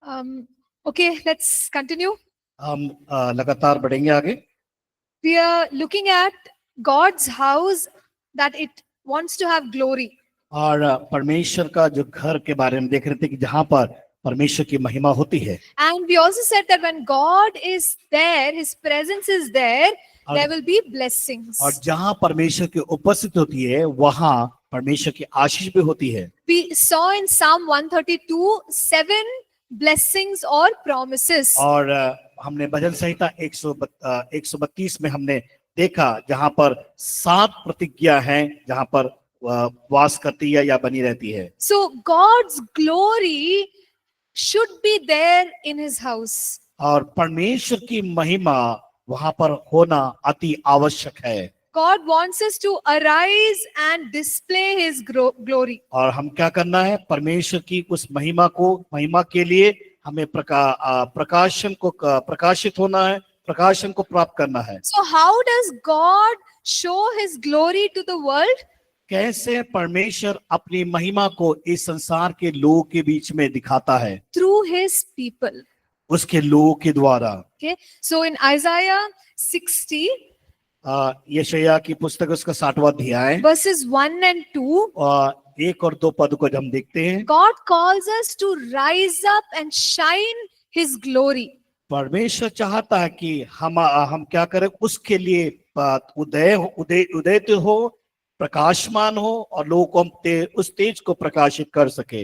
Okay, let's continue. हम लगातार बढ़ेंगे आगे. We are looking at God's house that it wants to have glory. और परमेश्वर का जो घर के बारे में देख रहे थे कि जहाँ पर परमेश्वर की महिमा होती है. And we also said that when God is there, His presence is there, there will be blessings. और जहाँ परमेश्वर की उपस्थिति होती है वहाँ परमेश्वर की आशीष भी होती है. We saw in Psalm 132 7 blessings or promises. और हमने भजन संहिता 132 में हमने देखा जहाँ पर 7 प्रतिज्ञा हैं जहाँ पर वास करती है या बनी रहती है. So God's glory should be there in His house. और परमेश्वर की महिमा वहाँ पर होना अति आवश्यक है. God wants us to arise and display His glory. और हम क्या करना है? परमेश्वर की उस महिमा के लिए हमें प्रकाशित होना है, प्रकाशन को प्राप्त करना है. So how does God show His glory to the world? कैसे परमेश्वर अपनी महिमा को इस संसार के लोगों के बीच में दिखाता है? Through His people. उसके लोगों के द्वारा. Okay, so in Isaiah 60, यशायाह की पुस्तक उसका 60वां अध्याय verses 1 and 2, 1 और 2 पद को जब हम देखते हैं, God calls us to rise up and shine His glory. परमेश्वर चाहता है कि हम क्या करें? उसके लिए उदय हो, प्रकाशमान हो और लोगों को हम उस तेज को प्रकाशित कर सके.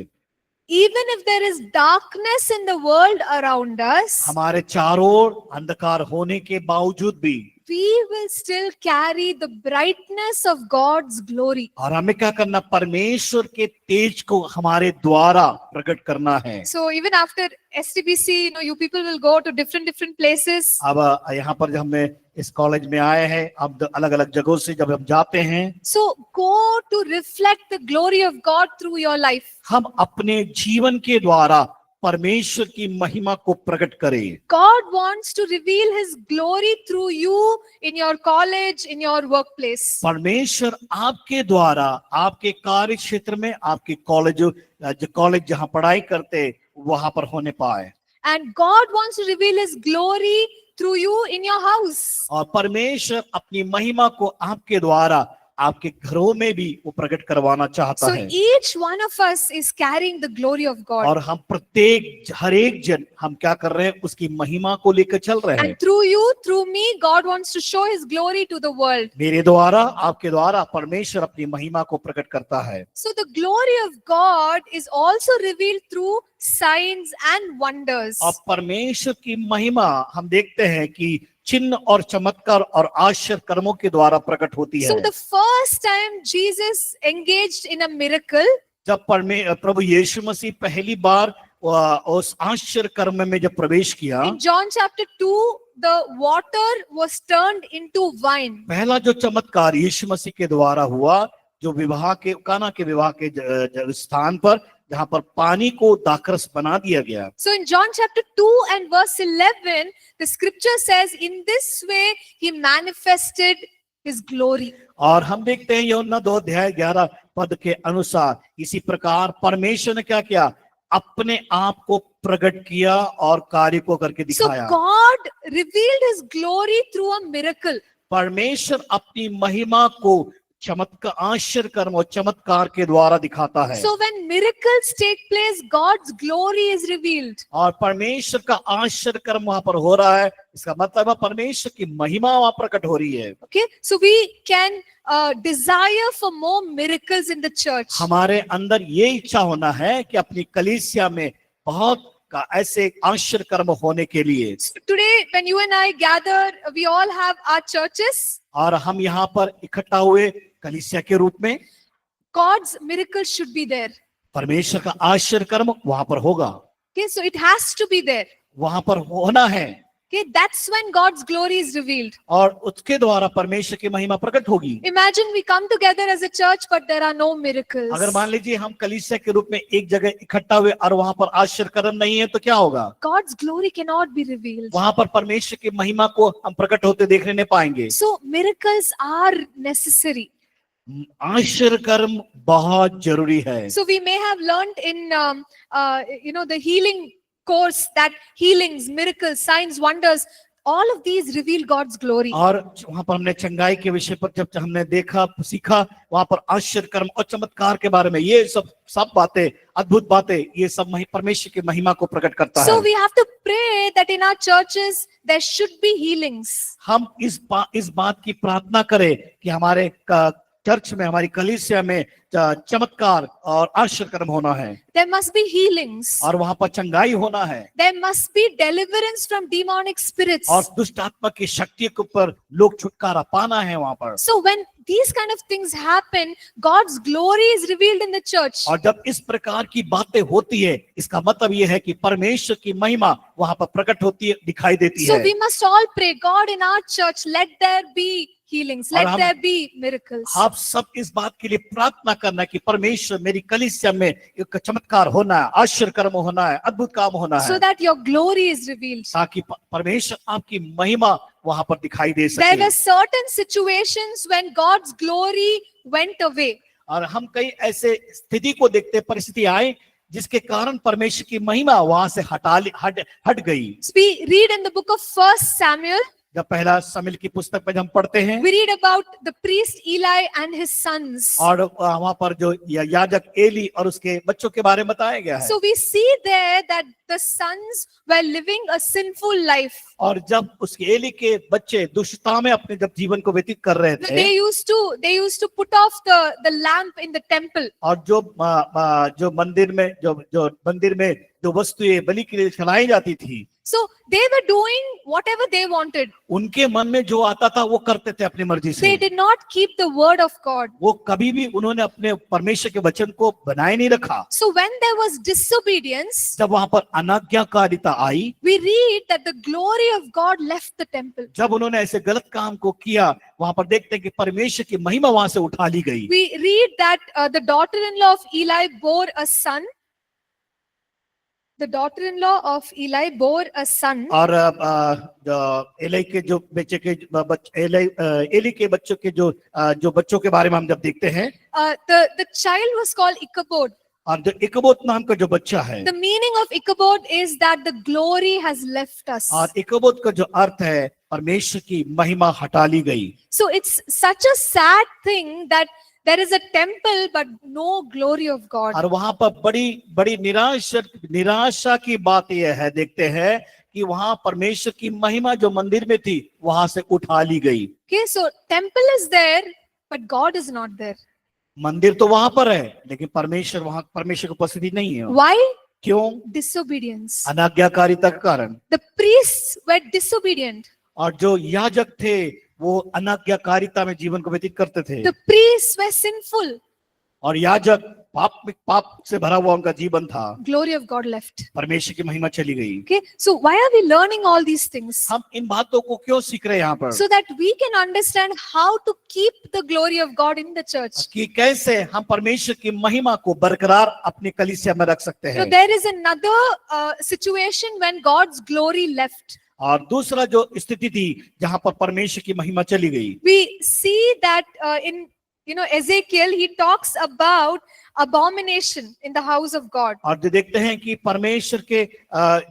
Even if there is darkness in the world around us, हमारे चारों ओर अंधकार होने के बावजूद भी we will still carry the brightness of God's glory. और हमें क्या करना? परमेश्वर के तेज को हमारे द्वारा प्रकट करना है. So even after STBC, you people will go to different places. अब यहाँ पर जब हमें इस कॉलेज में आए हैं, अब अलग अलग जगहों से जब हम जाते हैं, So go to reflect the glory of God through your life. हम अपने जीवन के द्वारा परमेश्वर की महिमा को प्रकट करें. God wants to reveal His glory through you in your college, in your workplace. परमेश्वर आपके द्वारा आपके कार्य क्षेत्र में, आपके कॉलेज जहाँ पढ़ाई करते वहां पर होने पाए. And God wants to reveal His glory through you in your house. और परमेश्वर अपनी महिमा को आपके द्वारा आपके घरों में भी वो प्रकट करवाना चाहता So है. each one of us is carrying the glory of God. और हम हर एक जन हम क्या कर रहे हैं? उसकी महिमा को लेकर चल रहे हैं. And through you, through me, God wants to show His glory to the world. मेरे द्वारा, आपके द्वारा परमेश्वर अपनी महिमा को प्रकट करता है. So the glory of God is also revealed through signs and wonders. और परमेश्वर की महिमा हम देखते हैं कि चिन्ह और चमत्कार और आश्चर्य कर्मों के द्वारा प्रकट होती है. So the first time Jesus engaged in a miracle, जब प्रभु यीशु मसीह पहली बार उस आश्चर्य कर्म में जब प्रवेश किया, in John chapter 2, the water was turned into wine. पहला जो चमत्कार यीशु मसीह के द्वारा हुआ, जो काना के विवाह के स्थान पर जहाँ पर पानी को दाखरस बना दिया गया. So in John chapter 2 and verse 11, the scripture says, in this way He manifested His glory. और हम देखते हैं यूहन्ना 2 अध्याय 11 पद के अनुसार इसी प्रकार परमेश्वर ने क्या किया? अपने आप को प्रकट किया और कार्य को करके So दिखाया. God revealed His glory through a miracle. परमेश्वर अपनी महिमा को चमत्कार, आश्चर्य कर्म और चमत्कार के द्वारा दिखाता है. So when miracles take place, God's glory is revealed. और परमेश्वर का आश्चर्य कर्म वहां पर हो रहा है, इसका मतलब है परमेश्वर की महिमा वहां प्रकट हो रही है. Okay, so we can desire for more miracles in the church. हमारे अंदर ये इच्छा होना है कि अपनी कलीसिया में बहुत का ऐसे आश्चर्य कर्म होने के लिए. So today when you and I gather, we all have our churches. और हम यहाँ पर इकट्ठा हुए कलीसिया के रूप में, God's miracle should be there. परमेश्वर का आश्चर्य कर्म वहां पर होगा. Okay, so it has to be there. वहां पर होना है. Okay, that's when God's glory is revealed. और उसके द्वारा परमेश्वर की महिमा प्रकट होगी. Imagine we come together as a church, but there are no miracles. अगर मान लीजिए हम कलीसिया के रूप में एक जगह इकट्ठा हुए और वहां पर आश्चर्य कर्म नहीं है तो क्या होगा? God's glory cannot be revealed. वहां पर परमेश्वर की महिमा को हम प्रकट होते देखने नहीं पाएंगे. So miracles are necessary. आश्चर्य कर्म बहुत जरूरी है. So we may have learned in the healing course that healings, miracles, signs, wonders, all of these reveal God's glory. और वहां पर हमने चंगाई के विषय पर जब हमने देखा सीखा, वहां पर आश्चर्य कर्म और चमत्कार के बारे में, ये सब बातें, अद्भुत बातें, ये सब परमेश्वर की महिमा को प्रकट करता So है। we have to pray that in our churches there should be healings. हम इस बात की प्रार्थना करें कि हमारे चर्च में, हमारी कलीसिया में चमत्कार और आश्चर्य कर्म होना है, There must be healings. और वहां पर चंगाई होना है, There must be deliverance from demonic spirits. और दुष्ट आत्मा की शक्ति के ऊपर लोग छुटकारा पाना है वहां पर। So when these kind of things happen, God's glory is revealed in the church. और जब इस प्रकार की बातें होती है, इसका मतलब ये है कि परमेश्वर की महिमा वहां पर प्रकट होती है, दिखाई देती So है। we must all pray, God, in our church, let there be healings, let हम- there be miracles. आप सब इस बात के लिए प्रार्थना करना कि परमेश्वर मेरी कलीसिया में एक चमत्कार होना है, आश्चर्य कर्म होना है, अद्भुत काम होना So है, that your glory is revealed. ताकि परमेश्वर आपकी महिमा वहां पर दिखाई दे There सके। were certain situations when God's glory went away. और हम कई ऐसे स्थिति को देखते, परिस्थिति आए जिसके कारण परमेश्वर की महिमा वहां से हट गई। So we read in the book of 1 Samuel, जब पहला शमूएल की पुस्तक में हम पढ़ते हैं, we read about the priest Eli and his sons. और वहां पर जो याजक एली और उसके बच्चों के बारे में बताया गया है। So we see there that the sons were living a sinful life. और जब उसके एली के बच्चे दुष्टता में अपने जब जीवन को व्यतीत कर रहे थे, They used to put off the lamp in the temple. और जो मंदिर में जो वस्तुएं बलि के लिए चलाई जाती थी, So they were doing whatever they wanted. उनके मन में जो आता था वो करते थे अपनी मर्जी से। They did not keep the word of God. वो कभी भी उन्होंने अपने परमेश्वर के वचन को बनाए नहीं रखा। So when there was disobedience, जब वहां पर अनाज्ञाकारिता आई, we read that the glory of God left the temple. जब उन्होंने ऐसे गलत काम को किया, वहां पर देखते हैं कि परमेश्वर की महिमा वहां से उठा ली गई। We read that the daughter-in-law of Eli bore a son. The daughter-in-law of Eli bore a son. और एली के जो बच्चे के एली के बच्चों के जो बच्चों के बारे में हम जब देखते हैं, The child was called Ichabod. और जो इकबोत नाम का जो बच्चा है, The meaning of Ichabod is that the glory has left us. और इकबोत का जो अर्थ है परमेश्वर की महिमा हटा ली गई। So it's such a sad thing that there is a temple but no glory of God. और वहां पर बड़ी निराशा की बात यह है, देखते हैं कि वहां परमेश्वर की महिमा जो मंदिर में थी वहां से उठा ली गई। Okay, so temple is there but God is not there. मंदिर तो वहां पर है, लेकिन परमेश्वर की उपस्थिति नहीं है। Why? क्यों? Disobedience. अनाज्ञाकारिता के कारण। The priests were disobedient. और जो याजक थे वो अनाज्ञाकारिता में जीवन को व्यतीत करते थे, The priests were sinful. और याजक पाप से भरा हुआ उनका जीवन था। Glory of God left. परमेश्वर की महिमा चली गई। Okay, so why are we learning all these things? हम इन बातों को क्यों सीख रहे हैं यहाँ पर? So that we can understand how to keep the glory of God in the church. कि कैसे हम परमेश्वर की महिमा को बरकरार अपनी कलीसिया में रख सकते So हैं। there is another situation when God's glory left. और दूसरा जो स्थिति थी जहां पर परमेश्वर की महिमा चली गई, We see that in Ezekiel, he talks about abomination in the house of God. और जो देखते हैं कि परमेश्वर के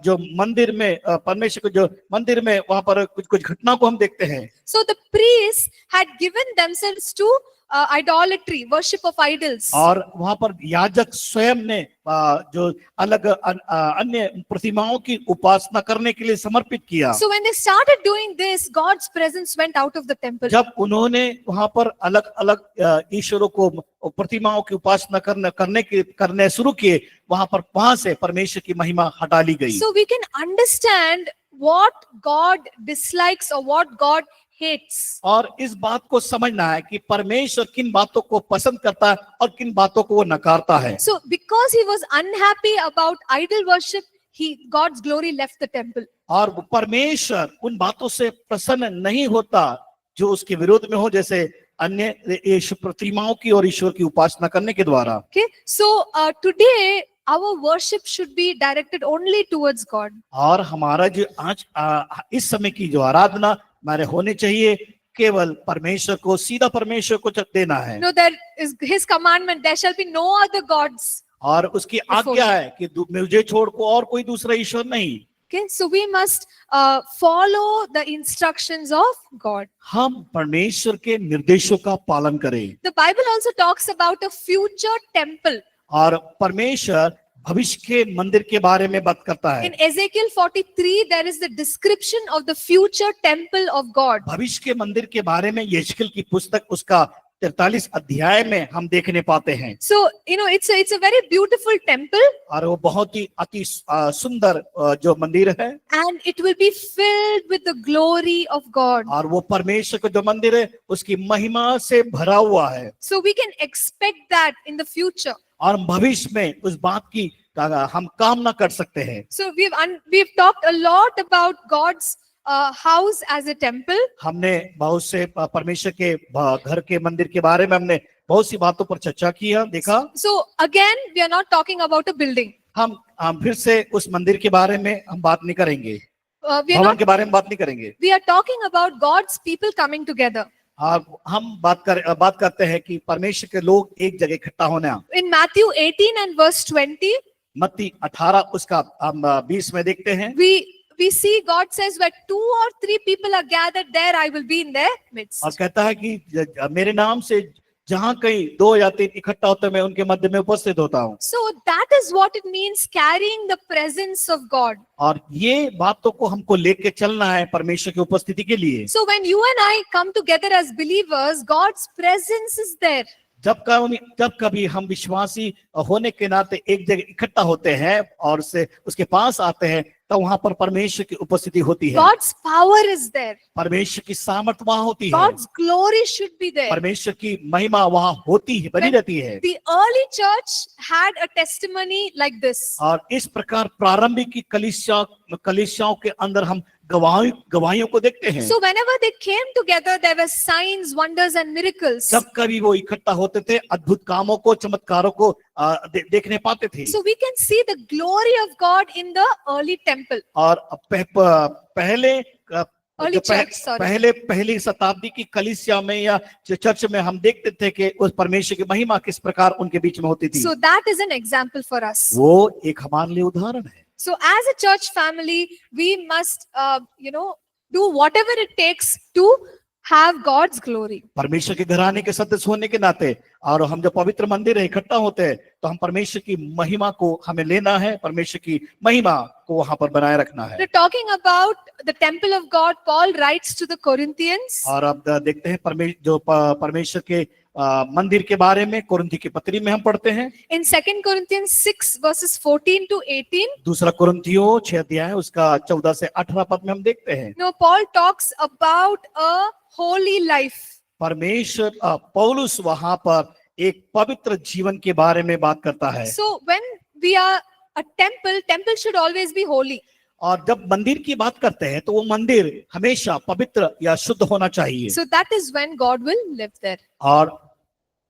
जो मंदिर में परमेश्वर के जो मंदिर में वहां पर कुछ घटना को हम देखते हैं। So the priests had given themselves to idolatry, worship of idols. और वहां पर याजक स्वयं ने जो अलग अन्य प्रतिमाओं की उपासना करने के लिए समर्पित किया। So when they started doing this, God's presence went out of the temple. जब उन्होंने वहां पर अलग अलग ईश्वरों को प्रतिमाओं की उपासना करने शुरू किए, वहां से परमेश्वर की महिमा हटा ली गई। So we can understand what God dislikes or what God hates. और इस बात को समझना है कि परमेश्वर किन बातों को पसंद करता है और किन बातों को वो नकारता है। So because he was unhappy about idol worship, God's glory left the temple. और परमेश्वर उन बातों से प्रसन्न नहीं होता जो उसके विरोध में हो, जैसे अन्य ईश्वर प्रतिमाओं की और ईश्वर की उपासना करने के द्वारा। Okay, so today our worship should be directed only towards God. और हमारा जो आज इस समय की जो आराधना हमारे होने चाहिए, केवल परमेश्वर को, सीधा परमेश्वर को देना है। There is His commandment, there shall be no other gods. और उसकी आज्ञा है कि मुझे छोड़ को और कोई दूसरा ईश्वर नहीं। Okay, so we must follow the instructions of God. हम परमेश्वर के निर्देशों का पालन करें। The Bible also talks about a future temple. और परमेश्वर भविष्य के मंदिर के बारे में बात करता है। In Ezekiel 43, there is the description of the future temple of God. भविष्य के मंदिर के बारे में यहेजकेल की पुस्तक उसका 43 अध्याय में हम देखने पाते हैं। So, it's a very beautiful temple, और वो बहुत ही अति सुंदर जो मंदिर है, and it will be filled with the glory of God. और वो परमेश्वर का जो मंदिर है उसकी महिमा से भरा हुआ है। So we can expect that in the future. और भविष्य में उस बात की हम कामना कर सकते हैं। So we've talked a lot about God's house as a temple. हमने बहुत से परमेश्वर के घर के मंदिर के बारे में हमने बहुत सी बातों पर चर्चा किया, देखा। So again, we are not talking about a building. हम फिर से उस मंदिर के बारे में हम बात नहीं करेंगे, भवन के बारे में बात नहीं करेंगे। We are talking about God's people coming together. हम बात करते हैं कि परमेश्वर के लोग एक जगह इकट्ठा होना। In Matthew 18 and verse 20, मत्ती 18 उसका हम 20 में देखते हैं। we see God says, where 2 or 3 people are gathered, there I will be in their midst. और कहता है कि मेरे नाम से जहां कहीं 2 या 3 इकट्ठा होते हैं, मैं उनके मध्य में उपस्थित होता हूं। So that is what it means, carrying the presence of God. और ये बातों को हमको लेके चलना है परमेश्वर की उपस्थिति के लिए। So when you and I come together as believers, God's presence is there. जब कभी हम विश्वासी होने के नाते एक जगह इकट्ठा होते हैं और उसके पास आते हैं, तो वहां पर परमेश्वर की उपस्थिति होती है। God's power is there. परमेश्वर की सामर्थ वहां होती है। God's glory should be there. परमेश्वर की महिमा वहां होती है, बनी रहती है। The early church had a testimony like this. और इस प्रकार प्रारंभिक की कलीसियाओं के अंदर हम गवाहियों को देखते हैं। So whenever they came together, there were signs, wonders and miracles. जब कभी वो इकट्ठा होते थे, अद्भुत कामों को, चमत्कारों को देखने पाते थे। So we can see the glory of God in the early temple. और पहली शताब्दी की कलीसिया में या चर्च में हम देखते थे कि उस परमेश्वर की महिमा किस प्रकार उनके बीच में होती थी। So that is an example for us. वो एक हमारे लिए उदाहरण है। So as a church family, we must, do whatever it takes to have God's glory. परमेश्वर के घराने के सदस्य होने के नाते, और हम जब पवित्र मंदिर इकट्ठा होते हैं, तो हम परमेश्वर की महिमा को हमें लेना है, परमेश्वर की महिमा को वहां पर बनाए रखना है। We're talking about the temple of God. Paul writes to the Corinthians. और अब देखते हैं परमेश्वर के मंदिर के बारे में कुरिन्थी की पत्री में हम पढ़ते हैं। In 2 Corinthians 6 verses 14 to 18. दूसरा कुरिन्थियों 6 अध्याय उसका 14 से 18 पद में हम देखते हैं। No, Paul talks about a holy life. परमेश्वर पौलुस वहां पर एक पवित्र जीवन के बारे में बात करता है। So when we are a temple should always be holy. और जब मंदिर की बात करते हैं तो वो मंदिर हमेशा पवित्र या शुद्ध होना चाहिए। So that is when God will live there. और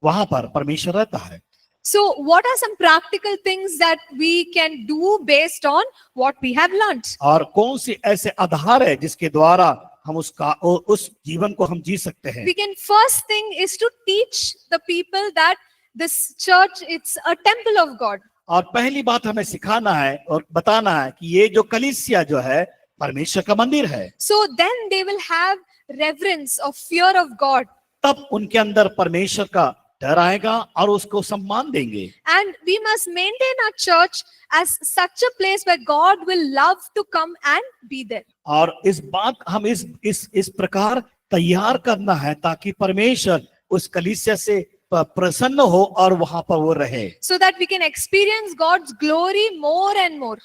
वहां पर परमेश्वर रहता है। So what are some practical things that we can do based on what we have learned? और कौन सी ऐसे आधार है जिसके द्वारा हम उस जीवन को हम जी सकते हैं? We can, first thing is to teach the people that this church, it's a temple of God. और पहली बात हमें सिखाना है और बताना है कि ये जो कलीसिया जो है परमेश्वर का मंदिर है। So then they will have reverence or fear of God. तब उनके अंदर परमेश्वर का डर आएगा और उसको सम्मान देंगे। And we must maintain our church as such a place where God will love to come and be there. और इस बात हम इस प्रकार तैयार करना है ताकि परमेश्वर उस कलीसिया से प्रसन्न हो और वहां पर वो रहे। So that we can experience God's glory more and more.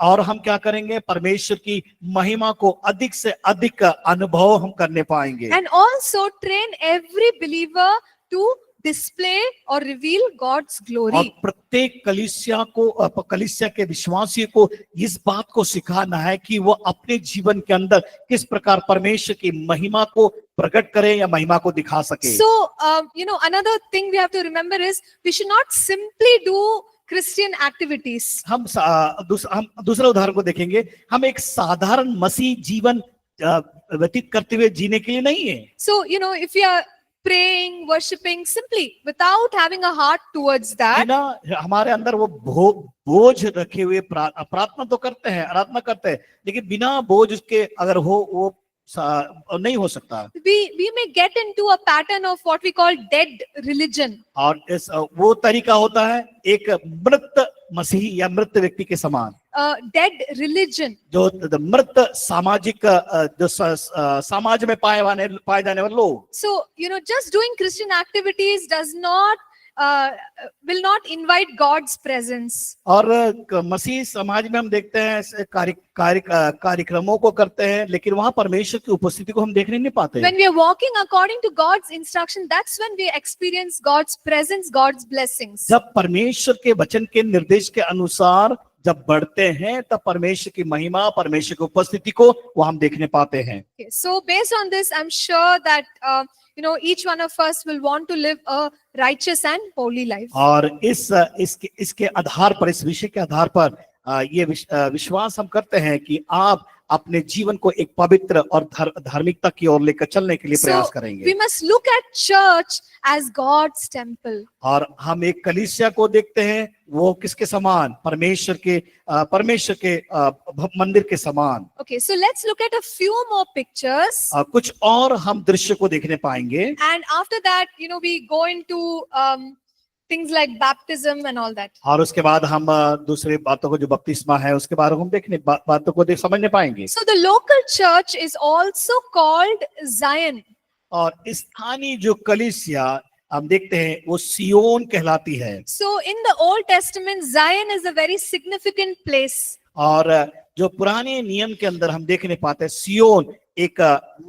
और हम क्या करेंगे? परमेश्वर की महिमा को अधिक से अधिक अनुभव हम करने पाएंगे। And also train every believer to display or reveal God's glory. और प्रत्येक कलीसिया के विश्वासी को इस बात को सिखाना है कि वो अपने जीवन के अंदर किस प्रकार परमेश्वर की महिमा को प्रकट करे या महिमा को दिखा सके। So, another thing we have to remember is we should not simply do Christian activities. हम दूसरा उदाहरण को देखेंगे। हम एक साधारण मसीह जीवन व्यतीत करते हुए जीने के लिए नहीं है। So, if we are praying, worshipping simply without having a heart towards that. बिना हमारे अंदर वो बोझ रखे हुए प्रार्थना तो करते हैं, आराधना करते हैं, लेकिन बिना बोझ के अगर हो वो नहीं हो सकता। We may get into a pattern of what we call dead religion. और इस वो तरीका होता है एक मृत मसीह या मृत व्यक्ति के समान, Dead religion. जो मृत सामाजिक जो समाज में पाए जाने वाले लोग। So, just doing Christian activities will not invite God's presence. और मसीह समाज में हम देखते हैं ऐसे कार्यक्रमों को करते हैं, लेकिन वहां परमेश्वर की उपस्थिति को हम देखने नहीं पाते। When we are walking according to God's instruction, that's when we experience God's presence, God's blessings. जब परमेश्वर के वचन के निर्देश के अनुसार जब बढ़ते हैं तब परमेश्वर की महिमा, परमेश्वर की उपस्थिति को वो हम देखने पाते हैं। Okay, so based on this, I'm sure that each one of us will want to live a righteous and holy life. और इसके आधार पर, इस विषय के आधार पर ये विश्वास हम करते हैं कि आप अपने जीवन को एक पवित्र और धार्मिकता की ओर लेकर चलने के लिए प्रयास करेंगे। We must look at church as God's temple. और हम एक कलीसिया को देखते हैं वो किसके समान, परमेश्वर के मंदिर के समान। Okay, so let's look at a few more pictures. कुछ और हम दृश्य को देखने पाएंगे। And after that, we go into things like baptism and all that. और उसके बाद हम दूसरे बातों को, जो बपतिस्मा है उसके बारे में हम देखने बातों को समझने पाएंगे। So the local church is also called Zion. और स्थानीय जो कलीसिया हम देखते हैं वो सियोन कहलाती है। So in the Old Testament, Zion is a very significant place. और जो पुराने नियम के अंदर हम देखने पाते हैं सियोन एक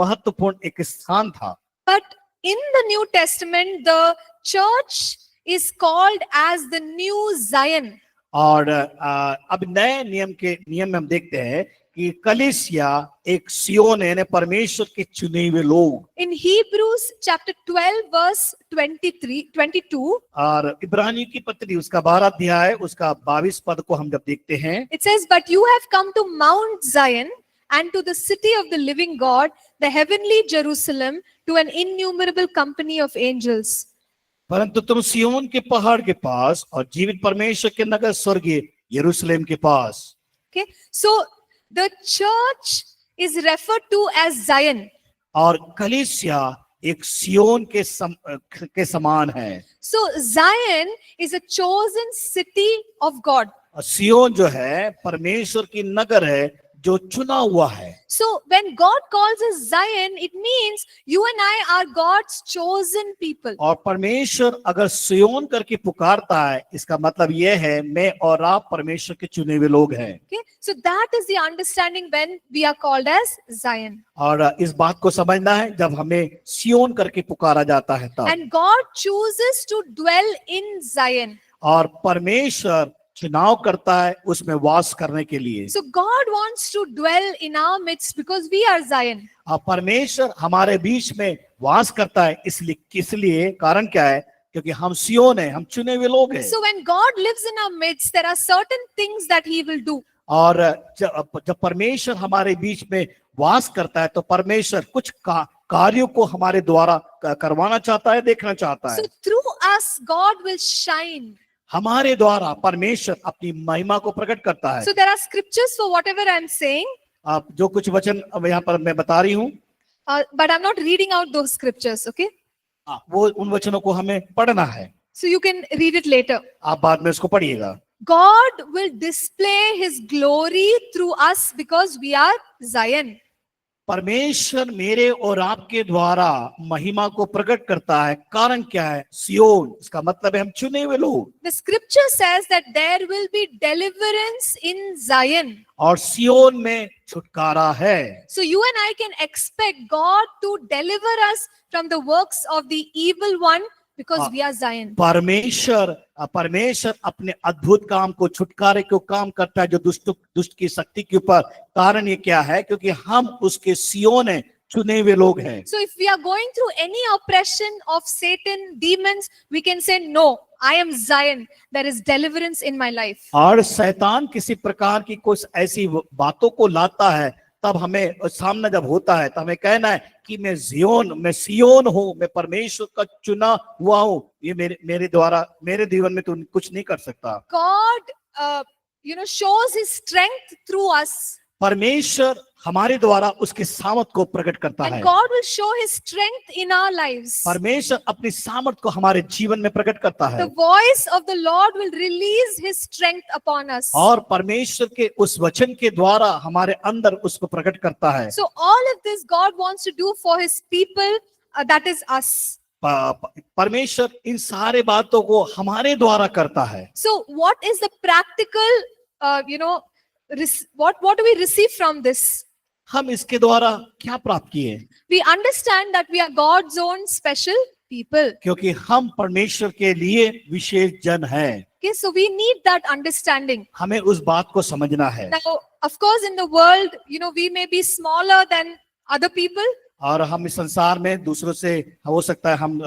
महत्वपूर्ण एक स्थान था। But in the New Testament, the church is called as the New Zion. और अब नए नियम में हम देखते हैं कि कलीसिया एक सियोन है, परमेश्वर के चुने हुए लोग। In Hebrews chapter 12 verse 22, और इब्रानी की पत्री उसका 12 अध्याय उसका 22 पद को हम जब देखते हैं, it says, "But you have come to Mount Zion and to the city of the living God, the heavenly Jerusalem, to an innumerable company of angels." परंतु तुम सियोन के पहाड़ के पास और जीवित परमेश्वर के नगर स्वर्गीय यरूशलेम के पास। Okay, so the church is referred to as Zion. और कलीसिया एक सियोन के समान है। So Zion is a chosen city of God. और सियोन जो है परमेश्वर की नगर है जो चुना हुआ है। So when God calls us Zion, it means you and I are God's chosen people. और परमेश्वर अगर सियोन करके पुकारता है, इसका मतलब यह है मैं और आप परमेश्वर के चुने हुए लोग हैं। Okay, so that is the understanding when we are called as Zion. और इस बात को समझना है जब हमें सियोन करके पुकारा जाता है तब। And God chooses to dwell in Zion. और परमेश्वर चुनाव करता है उसमें वास करने के लिए। So God wants to dwell in our midst because we are Zion. और परमेश्वर हमारे बीच में वास करता है इसलिए कारण क्या है? क्योंकि हम सियोन है, हम चुने हुए लोग हैं। So when God lives in our midst, there are certain things that He will do. और जब परमेश्वर हमारे बीच में वास करता है तो परमेश्वर कुछ कार्यों को हमारे द्वारा करवाना चाहता है, देखना चाहता है। So through us, God will shine. हमारे द्वारा परमेश्वर अपनी महिमा को प्रकट करता है। So there are scriptures for whatever I'm saying. आप जो कुछ वचन अब यहाँ पर मैं बता रही हूँ, But I'm not reading out those scriptures, okay? वो उन वचनों को हमें पढ़ना है। So you can read it later. आप बाद में उसको पढ़िएगा। God will display His glory through us because we are Zion. परमेश्वर मेरे और आपके द्वारा महिमा को प्रकट करता है, कारण क्या है? सियोन, इसका मतलब है हम चुने हुए लोग। The scripture says that there will be deliverance in Zion. और सियोन में छुटकारा है। So you and I can expect God to deliver us from the works of the evil one because we are Zion. परमेश्वर अपने अद्भुत काम को, छुटकारे को काम करता है जो दुष्ट की शक्ति के ऊपर। कारण ये क्या है? क्योंकि हम उसके सियोन हैं, चुने हुए लोग हैं। So if we are going through any oppression of Satan, demons, we can say no, I am Zion. There is deliverance in my life. और शैतान किसी प्रकार की कुछ ऐसी बातों को लाता है तब हमें सामना जब होता है तो हमें कहना है कि मैं सियोन हूँ, मैं परमेश्वर का चुना हुआ हूँ, ये मेरे द्वारा मेरे जीवन में तो कुछ नहीं कर सकता। God, shows His strength through us. परमेश्वर हमारे द्वारा उसके सामर्थ को प्रकट करता And है। God will show His strength in our lives. परमेश्वर अपनी सामर्थ को हमारे जीवन में प्रकट करता है The voice of the Lord will release His strength upon us. और परमेश्वर के उस वचन के द्वारा हमारे अंदर उसको प्रकट करता है। So all of this God wants to do for His people, that is us. परमेश्वर इन सारे बातों को हमारे द्वारा करता है। So what is the practical, what do we receive from this? हम इसके द्वारा क्या प्राप्त किए? We understand that we are God's own special people. क्योंकि हम परमेश्वर के लिए विशेष जन हैं। Okay, so we need that understanding. हमें उस बात को समझना है। Now, of course, in the world, we may be smaller than other people, और हम इस संसार में दूसरों से हो सकता है हम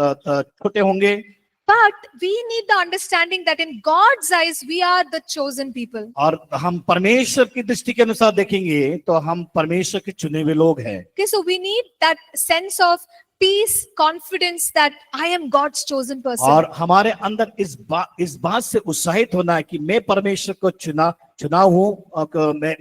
छोटे होंगे, but we need the understanding that in God's eyes, we are the chosen people. और हम परमेश्वर की दृष्टि के अनुसार देखेंगे तो हम परमेश्वर के चुने हुए लोग हैं। Okay, so we need that sense of peace, confidence that I am God's chosen person. और हमारे अंदर इस बात से उत्साहित होना है कि मैं परमेश्वर को चुना हूँ।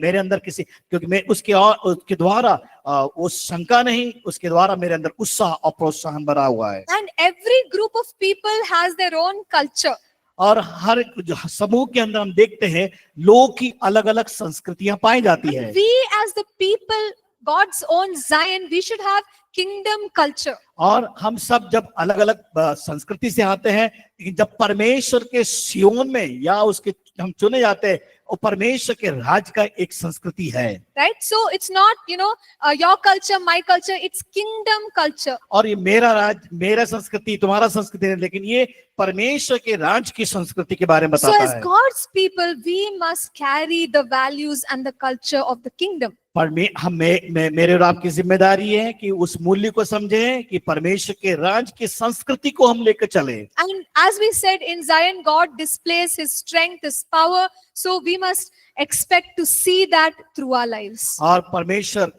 मेरे अंदर क्योंकि मैं उसके द्वारा वो शंका नहीं, उसके द्वारा मेरे अंदर उत्साह और प्रोत्साहन भरा हुआ है। And every group of people has their own culture. और हर समूह के अंदर हम देखते हैं लोगों की अलग अलग संस्कृतियां पाई जाती है। We as the people, God's own Zion, we should have kingdom culture. और हम सब जब अलग अलग संस्कृति से आते हैं, लेकिन जब परमेश्वर के सियोन में या उसके हम चुने जाते हैं, वो परमेश्वर के राज का एक संस्कृति है। Right? So it's not, your culture, my culture, it's kingdom culture. और ये मेरा राज, मेरा संस्कृति, तुम्हारा संस्कृति है, लेकिन ये परमेश्वर के राज की संस्कृति के बारे में So बताता as है। God's people, we must carry the values and the culture of the kingdom. पर मेरे और आपकी जिम्मेदारी है कि उस मूल्य को समझें कि परमेश्वर के राज की संस्कृति को हम लेकर चले। And as we said, in Zion, God displays His strength, His power. So we must expect to see that through our lives. और परमेश्वर,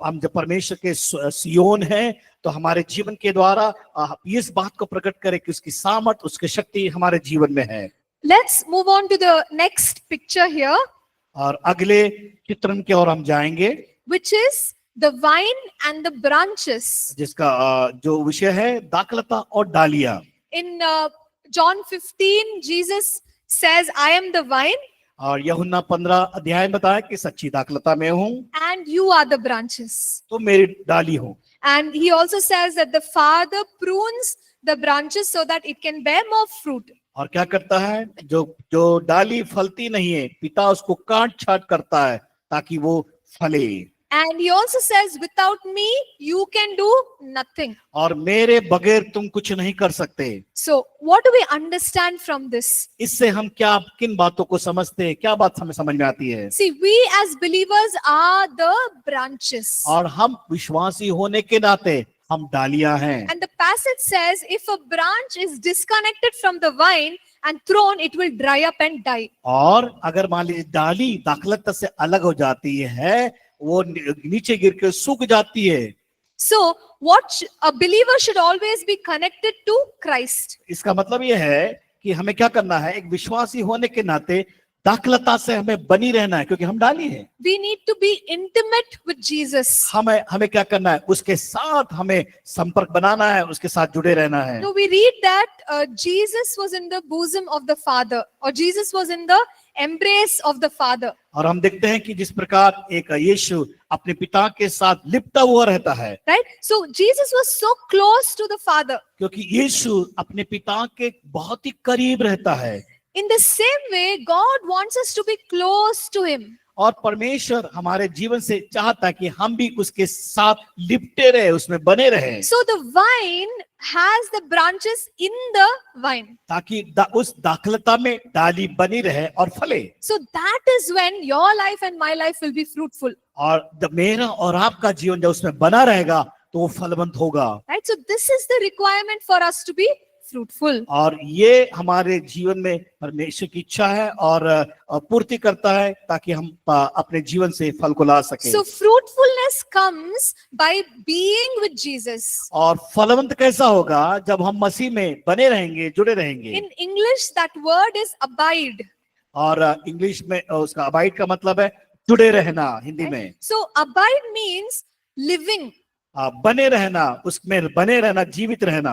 हम जब परमेश्वर के सियोन हैं तो हमारे जीवन के द्वारा इस बात को प्रकट करें कि उसकी सामर्थ, उसकी शक्ति हमारे जीवन में है। Let's move on to the next picture here, और अगले चित्रण की ओर हम जाएंगे, which is the vine and the branches. जिसका जो विषय है दाखलता और डालियां। In John 15, Jesus says, I am the vine और यूहन्ना 15 अध्याय में बताया कि सच्ची दाखलता में हूँ, and you are the branches. तो मेरी डाली हो। And he also says that the Father prunes the branches so that it can bear more fruit. और क्या करता है, जो डाली फलती नहीं है, पिता उसको काट छाट करता है ताकि वो फले। And he also says, without me, you can do nothing. और मेरे बगैर तुम कुछ नहीं कर सकते। So, what do we understand from this? इससे हम किन बातों को समझते हैं, क्या बात हमें समझ में आती है? See, we as believers are the branches. और हम विश्वासी होने के नाते हम डालियां हैं। And the passage says, if a branch is disconnected from the vine and thrown, it will dry up and die. और अगर मान लीजिए डाली दाखलता से अलग हो जाती है, वो नीचे गिर के सूख जाती है। So, a believer should always be connected to Christ. इसका मतलब ये है कि हमें क्या करना है, एक विश्वासी होने के नाते दाखलता से हमें बनी रहना है, क्योंकि हम डाली हैं। We need to be intimate with Jesus. हमें क्या करना है, उसके साथ हमें संपर्क बनाना है, उसके साथ जुड़े रहना है। So we read that Jesus was in the bosom of the Father, or Jesus was in the embrace of the Father. और हम देखते हैं कि जिस प्रकार एक यीशु अपने पिता के साथ लिपटा हुआ रहता है, Right? So Jesus was so close to the Father. क्योंकि यीशु अपने पिता के बहुत ही करीब रहता है। In the same way, God wants us to be close to Him. और परमेश्वर हमारे जीवन से चाहता है कि हम भी उसके साथ लिपटे रहे, उसमें बने रहे। So the vine has the branches in the vine. ताकि उस दाखलता में डाली बनी रहे और फले। So that is when your life and my life will be fruitful. और जब मेरा और आपका जीवन जब उसमें बना रहेगा तो वो फलवंत होगा। Right? So this is the requirement for us to be fruitful. और ये हमारे जीवन में परमेश्वर की इच्छा है और पूर्ति करता है ताकि हम अपने जीवन से फल को ला सके। So fruitfulness comes by being with Jesus. और फलवंत कैसा होगा? जब हम मसीह में बने रहेंगे, जुड़े रहेंगे। In English, that word is abide. और इंग्लिश में उसका अबाइड का मतलब है जुड़े रहना, हिंदी में। So abide means living. बने रहना, उसमें बने रहना, जीवित रहना।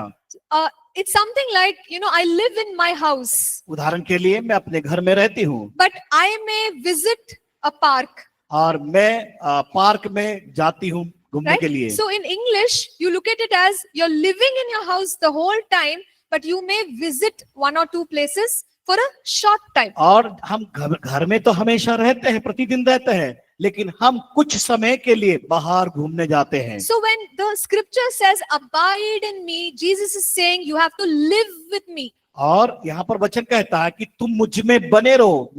It's something like, I live in my house, उदाहरण के लिए मैं अपने घर में रहती हूँ but I may visit a park, और मैं पार्क में जाती हूँ घूमने right? के लिए। So in English, you look at it as you're living in your house the whole time, but you may visit one or two places for a short time. और हम घर में तो हमेशा रहते हैं, प्रतिदिन रहते हैं, लेकिन हम कुछ समय के लिए बाहर घूमने जाते हैं। So when the scripture says abide in me, Jesus is saying you have to live with me. और यहाँ पर वचन कहता है कि तुम मुझ में बने रहो,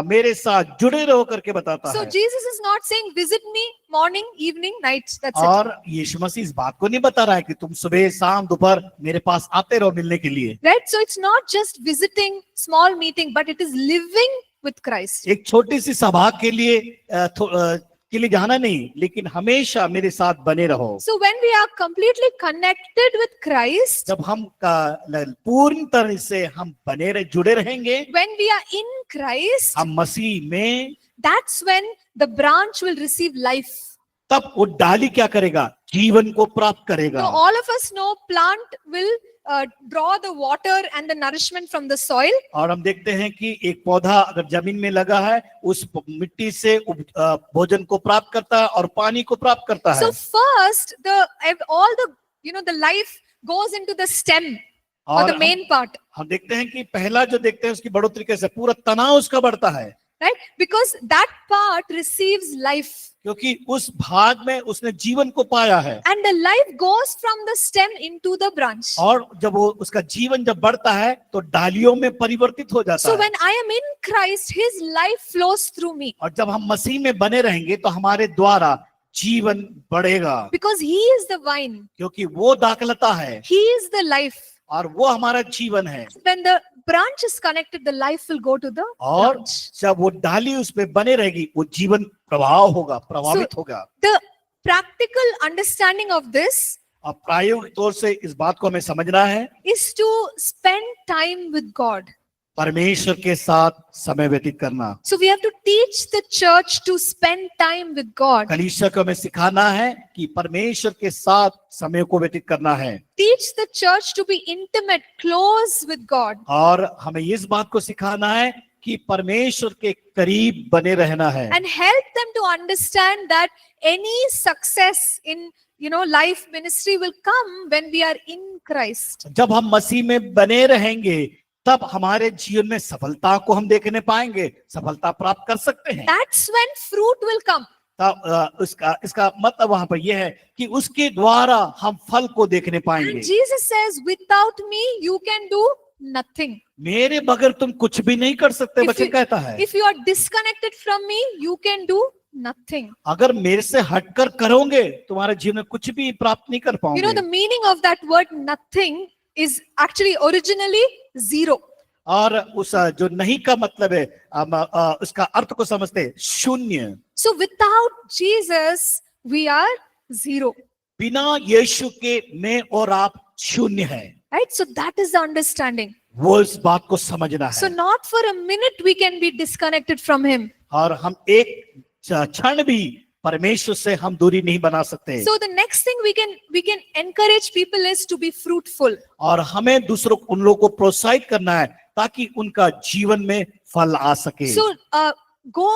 मेरे साथ जुड़े रहो करके बताता So है। Jesus is not saying visit me morning, evening, night. That's it. और यीशु मसीह इस बात को नहीं बता रहा है कि तुम सुबह शाम दोपहर मेरे पास आते रहो मिलने के लिए। Right? So it's not just visiting, small meeting, but it is living with Christ. एक छोटी सी सभा के लिए जाना नहीं, लेकिन हमेशा मेरे साथ बने रहो। So when we are completely connected with Christ, जब हम पूर्ण तरह से हम जुड़े रहेंगे, when we are in Christ, हम मसीह में, that's when the branch will receive life. तब वो डाली क्या करेगा? जीवन को प्राप्त करेगा। So all of us know plant will draw the water and the nourishment from the soil. और हम देखते हैं कि एक पौधा अगर जमीन में लगा है, उस मिट्टी से भोजन को प्राप्त करता है और पानी को प्राप्त करता है। So first, the life goes into the stem or the main part, हम देखते हैं कि पहला जो देखते हैं उसकी बढ़ोतरी कैसे, पूरा तना उसका बढ़ता है, right? Because that part receives life. क्योंकि उस भाग में उसने जीवन को पाया है। And the life goes from the stem into the branch. और जब वो उसका जीवन जब बढ़ता है तो डालियों में परिवर्तित हो जाता So है। when I am in Christ, His life flows through me. और जब हम मसीह में बने रहेंगे तो हमारे द्वारा जीवन बढ़ेगा, Because He is the vine. क्योंकि वो दाखलता है He is the life. और वो हमारा जीवन है। When the branch is connected, the life will go to the और branch. जब वो डाली उसमें बने रहेगी, वो जीवन प्रभावित होगा। The practical understanding of this और प्रायोगिक तौर से इस बात को हमें समझना है, is to spend time with God. परमेश्वर के साथ समय व्यतीत करना। So we have to teach the church to spend time with God. कलीसिया को हमें सिखाना है कि परमेश्वर के साथ समय को व्यतीत करना है। Teach the church to be intimate, close with God. और हमें इस बात को सिखाना है कि परमेश्वर के करीब बने रहना है। And help them to understand that any success in life ministry will come when we are in Christ. जब हम मसीह में बने रहेंगे तब हमारे जीवन में सफलता को हम देखने पाएंगे, सफलता प्राप्त कर सकते हैं। That's when fruit will come. तब इसका मतलब वहां पर यह है कि उसके द्वारा हम फल को देखने पाएंगे। And Jesus says, without me you can do nothing. मेरे बगैर तुम कुछ भी नहीं कर सकते, वचन कहता है। If you are disconnected from me, you can do nothing. अगर मेरे से हटकर करोगे तुम्हारे जीवन में कुछ भी प्राप्त नहीं कर पाओगे। The meaning of that word nothing is actually originally zero. और उस जो नहीं का मतलब है, उसका अर्थ को समझते शून्य। So without Jesus we are zero. बिना यीशु के मैं और आप शून्य है। Right? So that is the understanding. वो इस बात को समझना So है। not for a minute we can be disconnected from Him. और हम एक क्षण भी परमेश्वर से हम दूरी नहीं बना सकते। So the next thing we can encourage people is to be fruitful. और हमें दूसरों उन लोगों को प्रोत्साहित करना है ताकि उनका जीवन में फल आ सके। So go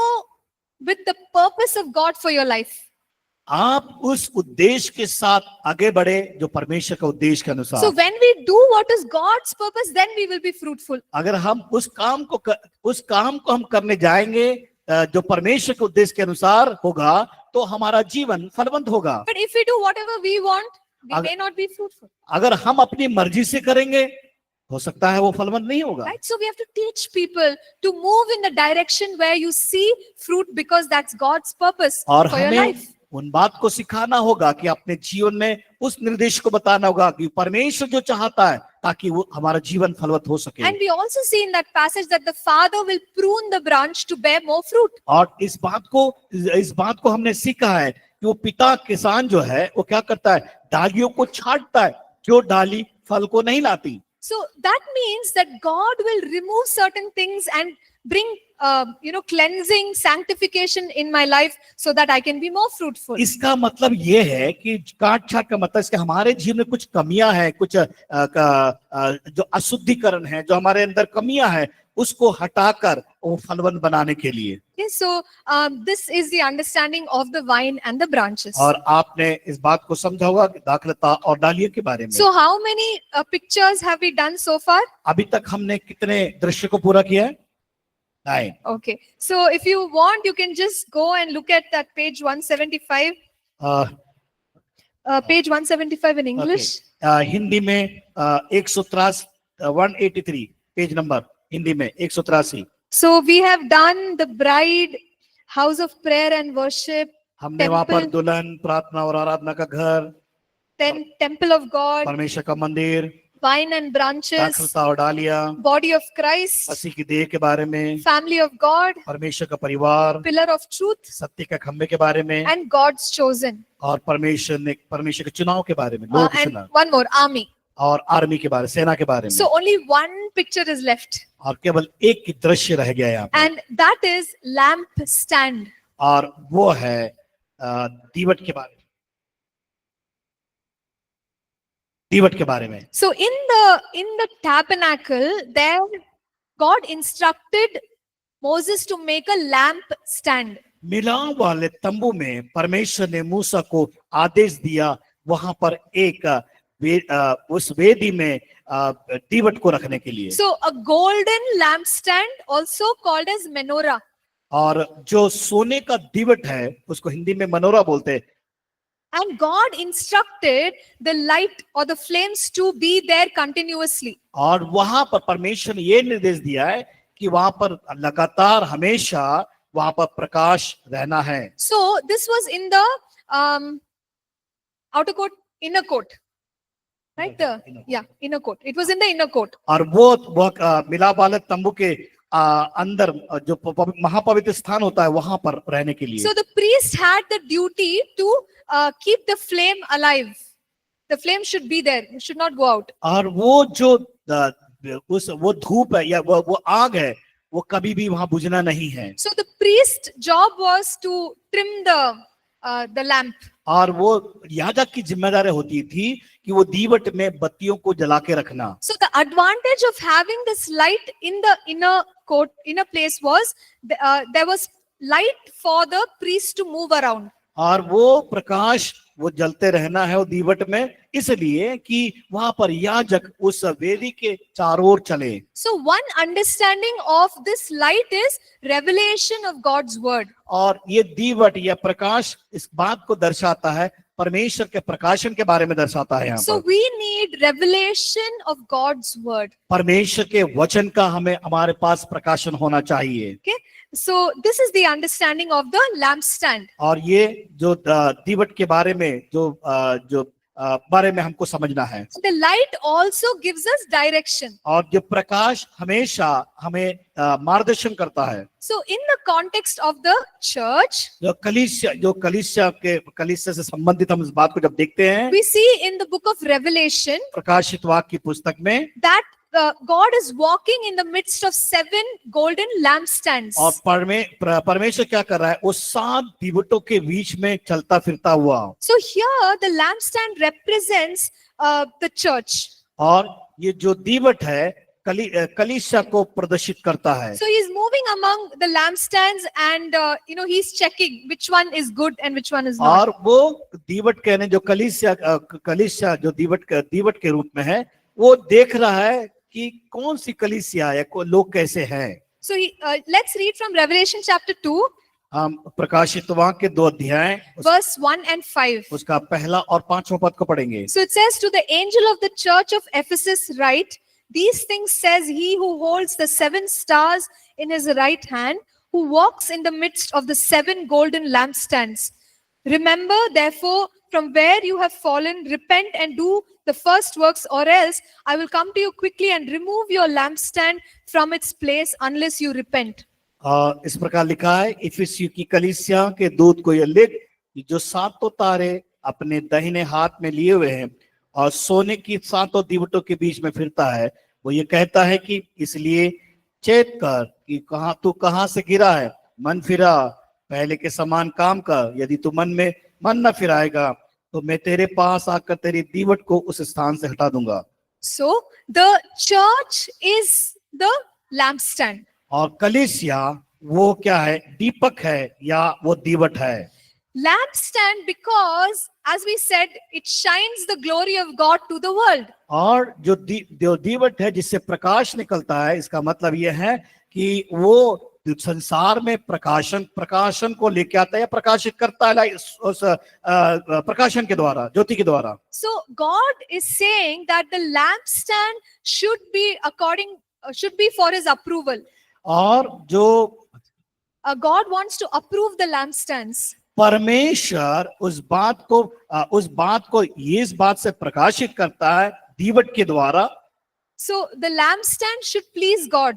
with the purpose of God for your life. आप उस उद्देश्य के साथ आगे बढ़े जो परमेश्वर का उद्देश्य के अनुसार। So when we do what is God's purpose, then we will be fruitful. अगर हम उस काम को हम करने जाएंगे जो परमेश्वर के उद्देश्य के अनुसार होगा तो हमारा जीवन फलवंत होगा। But if we do whatever we want, we may not be fruitful. अगर हम अपनी मर्जी से करेंगे हो सकता है वो फलवंत नहीं होगा। Right? So we have to teach people to move in the direction where you see fruit because that's God's purpose और for your हमें life. उन बात को सिखाना होगा कि अपने जीवन में उस निर्देश को बताना होगा कि परमेश्वर जो चाहता है ताकि वो हमारा जीवन फलवत हो सके। And we also see in that passage that the father will prune the branch to bear more fruit. और इस बात को हमने सीखा है कि वो पिता किसान जो है वो क्या करता है, डालियों को छांटता है जो डाली फल को नहीं लाती। So that means that God will remove certain things and bring cleansing, sanctification in my life so that I can be more fruitful. इसका मतलब ये है कि काट छाट का मतलब इसके हमारे जीवन में कुछ कमियां हैं, कुछ जो अशुद्धिकरण है, जो हमारे अंदर कमियां हैं, उसको हटाकर वो फलवंत बनाने के लिए। Okay, so this is the understanding of the vine and the branches. और आपने इस बात को समझा होगा कि दाखलता और डालियों के बारे में। So how many pictures have we done so far? अभी तक हमने कितने दृश्य को पूरा किया है? 9. Okay, so if you want, you can just go and look at that page 175. Page 175 in English. Hindi में 183 पेज नंबर, हिंदी में 183। So we have done the bride, house of prayer and worship, हमने वहां पर temple, दुल्हन, प्रार्थना और आराधना का घर, then temple of God, परमेश्वर का मंदिर, vine and branches, दाखलता और डालियां, body of Christ, मसीह की देह के बारे में, family of God, परमेश्वर का परिवार, pillar of truth, सत्य का खंभे के बारे में, and God's chosen. और परमेश्वर के चुनाव के बारे में, लोग And चुना, one more, army. और आर्मी के बारे, सेना के बारे में। So only one picture is left, और केवल एक ही दृश्य रह गया है यहाँ पर, and that is lamp stand. और वो है दीवट के बारे में। दीवट के बारे में। So in the tabernacle, there God instructed Moses to make a lamp stand. मिलाप वाले तंबू में परमेश्वर ने मूसा को आदेश दिया वहां पर एक उस वेदी में दीवट को रखने के लिए। So a golden lampstand, also called as menorah. और जो सोने का दीवट है उसको हिंदी में मनोरा बोलते हैं। And God instructed the light or the flames to be there continuously. और वहां पर परमेश्वर ने ये निर्देश दिया है कि वहां पर लगातार हमेशा वहां पर प्रकाश रहना है। So this was in the outer court, inner court, right? Inner court. It was in the inner court. और वो मिलाप वाले तंबू के अंदर जो महापवित्र स्थान होता है वहां पर रहने के लिए। So the priest had the duty to keep the flame alive. The flame should be there. It should not go out. और वो जो वो धूप है या वो आग है वो कभी भी वहां बुझना नहीं है। So the priest's job was to trim the lamp. और वो याजक की जिम्मेदारी होती थी कि वो दीवट में बत्तियों को जला के रखना। So the advantage of having this light in the inner court, inner place was there was light for the priest to move around. और वो प्रकाश वो जलते रहना है वो दीवट में, इसलिए कि वहां पर याजक उस वेदी के चारों ओर चले। So one understanding of this light is revelation of God's word. और ये दीवट या प्रकाश इस बात को दर्शाता है, परमेश्वर के प्रकाशन के बारे में दर्शाता है। यहाँ So पर we need revelation of God's word. परमेश्वर के वचन का हमारे पास प्रकाशन होना चाहिए। Okay, so this is the understanding of the lampstand. और ये जो दीवट के बारे में जो बारे में हमको समझना है। The light also gives us direction. और जो प्रकाश हमेशा हमें मार्गदर्शन करता है। So in the context of the church, जो कलीसिया से संबंधित हम इस बात को जब देखते हैं, we see in the book of Revelation प्रकाशित वाक्य की पुस्तक में, that God is walking in the midst of 7 golden lampstands. और परमेश्वर क्या कर रहा है, वो 7 दीवटों के बीच में चलता फिरता हुआ। So here the lampstand represents the church. और ये जो दीवट है कलीसिया को प्रदर्शित करता है। So he is moving among the lampstands and he's checking which one is good and which one is not. और वो दीवट कहने जो कलीसिया जो दीवट के रूप में है, वो देख रहा है कि कौन सी कलीसिया है, लोग कैसे हैं। So let's read from Revelation chapter 2. हम प्रकाशित वाक्य 2 अध्याय verse 1 and 5. उसका पहला और 5वां पद को पढ़ेंगे। So it says, to the angel of the church of Ephesus write, these things says he who holds the 7 stars in his right hand, who walks in the midst of the 7 golden lampstands. Remember, therefore, from where you have fallen, repent and do the first works, or else I will come to you quickly and remove your lampstand from its place unless you repent. इस प्रकार लिखा है इफिसियों की कलीसिया के दूत को यह लिख कि जो सातों तारे अपने दाहिने हाथ में लिए हुए हैं और सोने की सातों दीवटों के बीच में फिरता है, वो ये कहता है कि इसलिए चेत कर कि कहाँ से गिरा है, मन फिरा, पहले के समान काम कर। यदि तू मन न फिराएगा तो मैं तेरे पास आकर तेरी दीवट को उस स्थान से हटा दूंगा। So, the church is the lampstand. और कलीसिया वो क्या है, दीपक है या वो दीवट है। Lampstand because, as we said, it shines the glory of God to the world. और जो दीवट है जिससे प्रकाश निकलता है, इसका मतलब यह है कि वो संसार में प्रकाशन को लेके आता है या प्रकाशित करता है उस प्रकाशन के द्वारा, ज्योति के द्वारा। So God is saying that the lampstand should be for his approval. और जो God wants to approve the lampstands. परमेश्वर उस बात को ये इस बात से प्रकाशित करता है दीवट के द्वारा। So the lampstand should please God.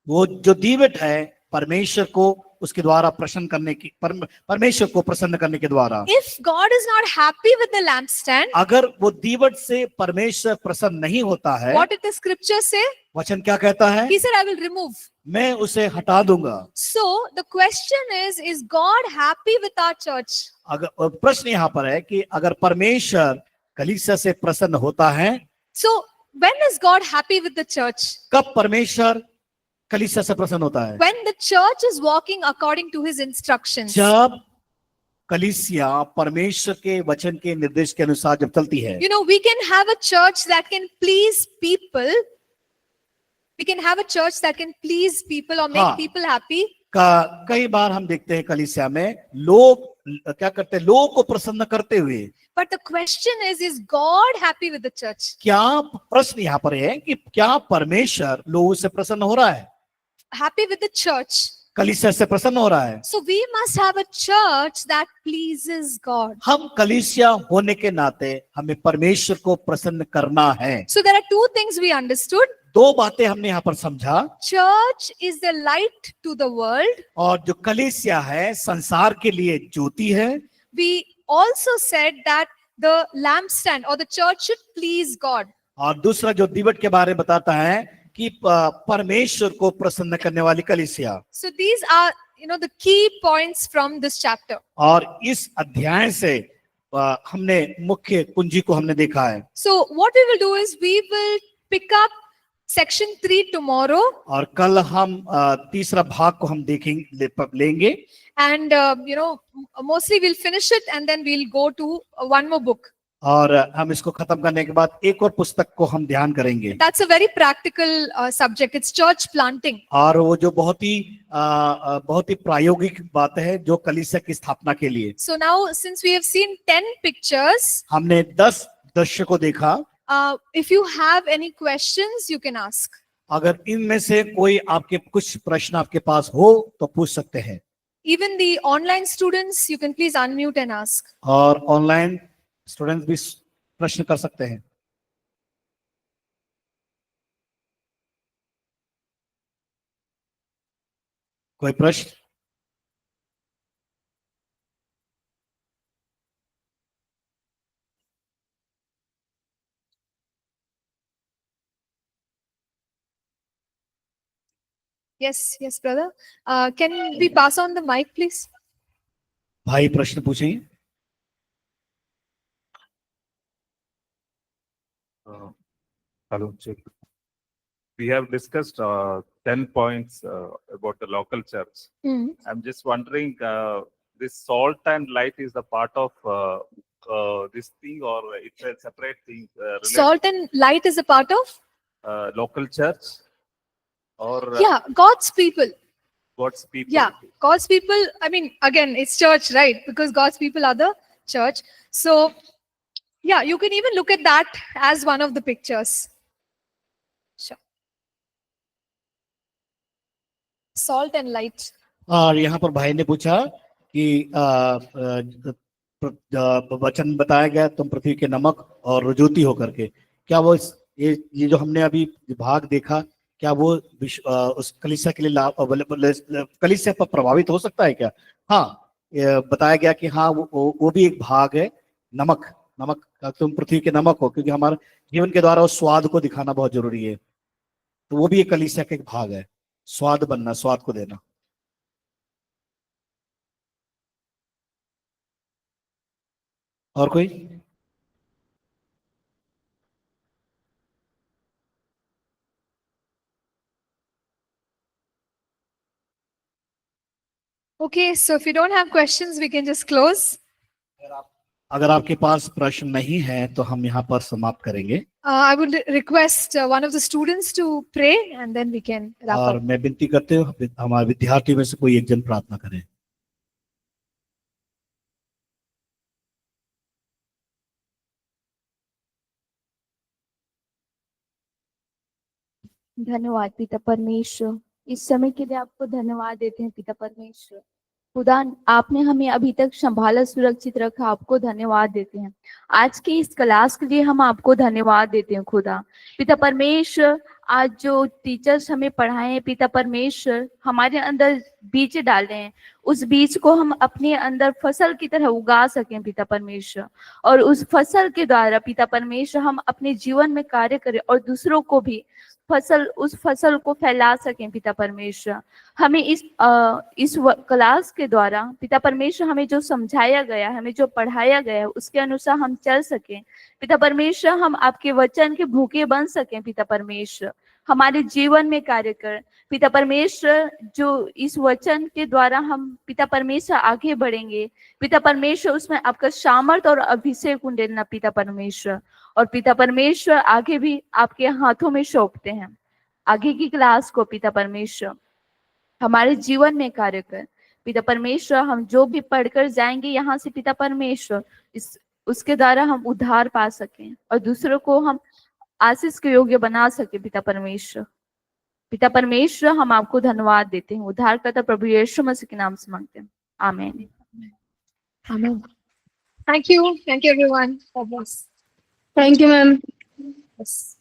वो जो दीवट है परमेश्वर को उसके द्वारा परमेश्वर को प्रसन्न करने के द्वारा। If God is not happy with the lampstand, अगर वो दीवट से परमेश्वर प्रसन्न नहीं होता है, what did the scripture say? वचन क्या कहता है? He said, I will remove. मैं उसे हटा दूंगा। So the question is God happy with our church? अगर प्रश्न यहाँ पर है कि अगर परमेश्वर कलीसिया से प्रसन्न होता है, So when is God happy with the church? कब परमेश्वर कलीसिया से प्रसन्न होता है? When the church is walking according to his instructions. जब कलीसिया परमेश्वर के वचन के निर्देश के अनुसार जब चलती है। You know, we can have a church that can please people. We can have a church that can please people or make people happy. कई बार हम देखते हैं कलीसिया में लोग क्या करते हैं, लोगों को प्रसन्न करते हुए। But the question is God happy with the church? क्या प्रश्न यहाँ पर है कि क्या परमेश्वर लोगों से प्रसन्न हो रहा है? Happy with the church. कलीसिया से प्रसन्न हो रहा है। So we must have a church that pleases God. हम कलीसिया होने के नाते हमें परमेश्वर को प्रसन्न करना है। So there are two things we understood. दो बातें हमने यहाँ पर समझा। Church is the light to the world. और जो कलीसिया है संसार के लिए ज्योति है। We also said that the lampstand or the church should please God. और दूसरा जो दीवट के बारे में बताता है कि परमेश्वर को प्रसन्न करने वाली कलीसिया। So these are, the key points from this chapter. और इस अध्याय से हमने मुख्य कुंजी को हमने देखा है। So what we will do is we will pick up section 3 tomorrow. और कल हम तीसरा भाग को हम लेंगे। And mostly we'll finish it and then we'll go to one more book. और हम इसको खत्म करने के बाद एक और पुस्तक को हम ध्यान करेंगे। That's a very practical subject. It's church planting. और वो जो बहुत ही प्रायोगिक बात है जो कलीसिया की स्थापना के लिए। So now since we have seen 10 pictures, हमने 10 दृश्य को देखा। if you have any questions, you can ask. अगर इनमें से कोई आपके कुछ प्रश्न आपके पास हो तो पूछ सकते हैं। Even the online students, you can please unmute and ask. और ऑनलाइन स्टूडेंट्स भी प्रश्न कर सकते हैं। कोई प्रश्न? Yes, brother. Can we pass on the mic, please? भाई प्रश्न पूछेंगे। Hello, Chief. We have discussed 10 points about the local church. I'm just wondering, this salt and light is the part of this thing, or it's a separate thing? Salt and light is a part of? Local church? Or Yeah, God's people. God's people? Yeah, God's people. I mean, again, it's church, right? Because God's people are the church. So, yeah, you can even look at that as one of the pictures. Sure. Salt and light. और यहाँ पर भाई ने पूछा कि वचन बताया गया, तुम पृथ्वी के नमक और ज्योति होकर के, क्या वो ये जो हमने अभी भाग देखा, क्या वो उस कलीसिया के लिए कलीसिया पर प्रभावित हो सकता है क्या? हाँ, ये बताया गया कि हाँ वो भी एक भाग है। नमक का, तुम पृथ्वी के नमक हो, क्योंकि हमारे जीवन के द्वारा उस स्वाद को दिखाना बहुत जरूरी है। तो वो भी एक कलीसिया का एक भाग है, स्वाद बनना, स्वाद को देना। और कोई? Okay, so if you don't have questions, we can just close. अगर आपके पास प्रश्न नहीं है तो हम यहाँ पर समाप्त करेंगे। I would request one of the students to pray and then we can wrap और up. मैं विनती करते हूँ हमारे विद्यार्थी में से कोई एक जन प्रार्थना करे। धन्यवाद पिता परमेश्वर, इस समय के लिए आपको धन्यवाद देते हैं पिता परमेश्वर। खुदा, आपने हमें अभी तक संभाला, सुरक्षित रखा, आपको धन्यवाद देते हैं। आज की इस क्लास के लिए हम आपको धन्यवाद देते हैं खुदा। पिता परमेश्वर, आज जो टीचर्स हमें पढ़ाए हैं पिता परमेश्वर, हमारे अंदर बीज डाले हैं, उस बीज को हम अपने अंदर फसल की तरह उगा सकें पिता परमेश्वर, और उस फसल के द्वारा पिता परमेश्वर हम अपने जीवन में कार्य करें और दूसरों को भी उस फसल को फैला सकें पिता परमेश्वर। हमें इस क्लास के द्वारा पिता परमेश्वर हमें जो समझाया गया, हमें जो पढ़ाया गया, उसके अनुसार हम चल सकें पिता परमेश्वर। हम आपके वचन के भूखे बन सकें पिता परमेश्वर, हमारे जीवन में कार्य कर पिता परमेश्वर। जो इस वचन के द्वारा हम पिता परमेश्वर आगे बढ़ेंगे पिता परमेश्वर, उसमें आपका सामर्थ और अभिषेक उंडेलना पिता परमेश्वर। और पिता परमेश्वर आगे भी आपके हाथों में सौंपते हैं, आगे की क्लास को पिता परमेश्वर हमारे जीवन में कार्य कर पिता परमेश्वर। हम जो भी पढ़कर जाएंगे यहाँ से पिता परमेश्वर, उसके द्वारा हम उद्धार पा सकें और दूसरों को हम आशीष के योग्य बना सके पिता परमेश्वर। पिता परमेश्वर, हम आपको धन्यवाद देते हैं, उद्धारकर्ता प्रभु यीशु मसीह के नाम से मांगते हैं, आमीन। Amen. Thank you everyone. God bless. Thank you, ma'am. Yes.